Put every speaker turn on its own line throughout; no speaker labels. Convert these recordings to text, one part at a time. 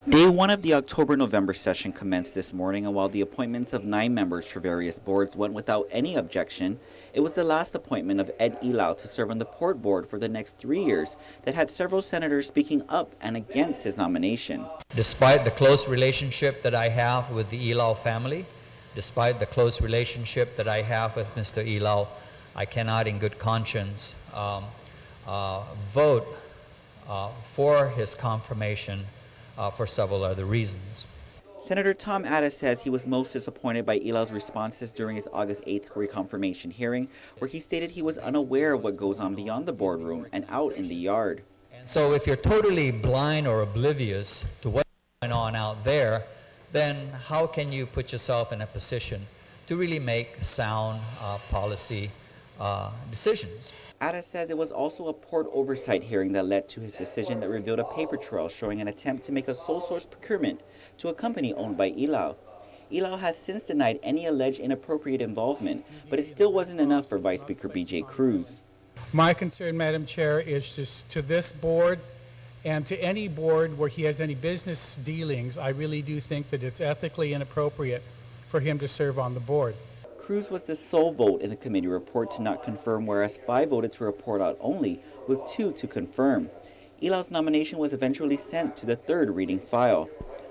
Day one of the October-November session commenced this morning, and while the appointments of 9 members for various boards went without any objection, it was the last appointment of Ed Elau to serve on the Port Board for the next 3 years that had several senators speaking up and against his nomination.
Despite the close relationship that I have with the Elau family, despite the close relationship that I have with Mr. Elau, I cannot in good conscience vote for his confirmation for several other reasons.
Senator Tom Addis says he was most disappointed by Elau's responses during his August 8th reconfirmation hearing, where he stated he was unaware of what goes on beyond the boardroom and out in the yard.
So if you're totally blind or oblivious to what's going on out there, then how can you put yourself in a position to really make sound policy decisions?
Addis says it was also a port oversight hearing that led to his decision that revealed a paper trail showing an attempt to make a sole source procurement to a company owned by Elau. Elau has since denied any alleged inappropriate involvement, but it still wasn't enough for Vice Speaker B.J. Cruz.
My concern, Madam Chair, is just to this board and to any board where he has any business dealings. I really do think that it's ethically inappropriate for him to serve on the board.
Cruz was the sole vote in the committee report to not confirm, whereas 5 voted to report out only, with 2 to confirm. Elau's nomination was eventually sent to the 3rd reading file.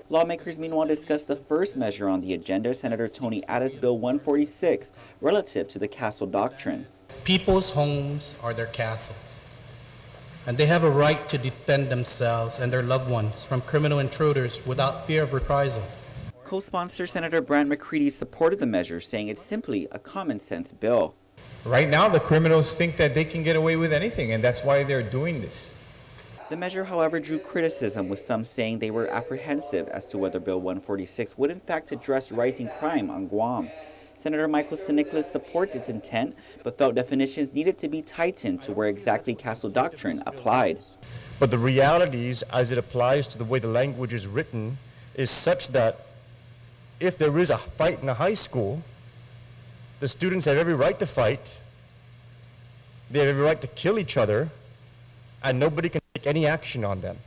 Lawmakers meanwhile discussed the first measure on the agenda, Senator Tony Addis' Bill 146, relative to the castle doctrine.
People's homes are their castles, and they have a right to defend themselves and their loved ones from criminal intruders without fear of reprisal.
Co-sponsor Senator Brant McCready supported the measure, saying it's simply a common-sense bill.
Right now, the criminals think that they can get away with anything, and that's why they're doing this.
The measure, however, drew criticism, with some saying they were apprehensive as to whether Bill 146 would in fact address rising crime on Guam. Senator Michael St. supports its intent, but felt definitions needed to be tightened to where exactly castle doctrine applied.
But the realities, as it applies to the way the language is written, is such that if there is a fight in a high school, the students have every right to fight, they have every right to kill each other, and nobody can take any action on them.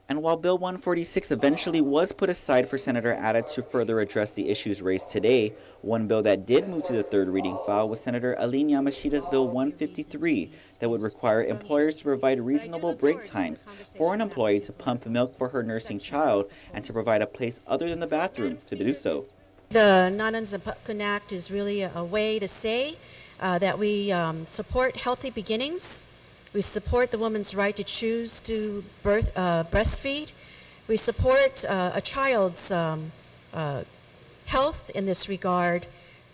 And while Bill 146 eventually was put aside for Senator Addis to further address the issues raised today, one bill that did move to the 3rd reading file was Senator Aline Yamashida's Bill 153 that would require employers to provide reasonable break times for an employee to pump milk for her nursing child and to provide a place other than the bathroom to do so.
The Non-Unzapakun Act is really a way to say that we support healthy beginnings. We support the woman's right to choose to breastfeed. We support a child's health in this regard.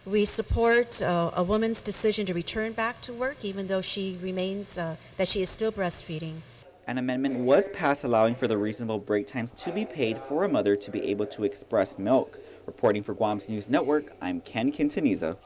We support a woman's decision to return back to work, even though she remains, that she is still breastfeeding.
An amendment was passed allowing for the reasonable break times to be paid for a mother to be able to express milk. Reporting for Guam's News Network, I'm Ken Quintaniza.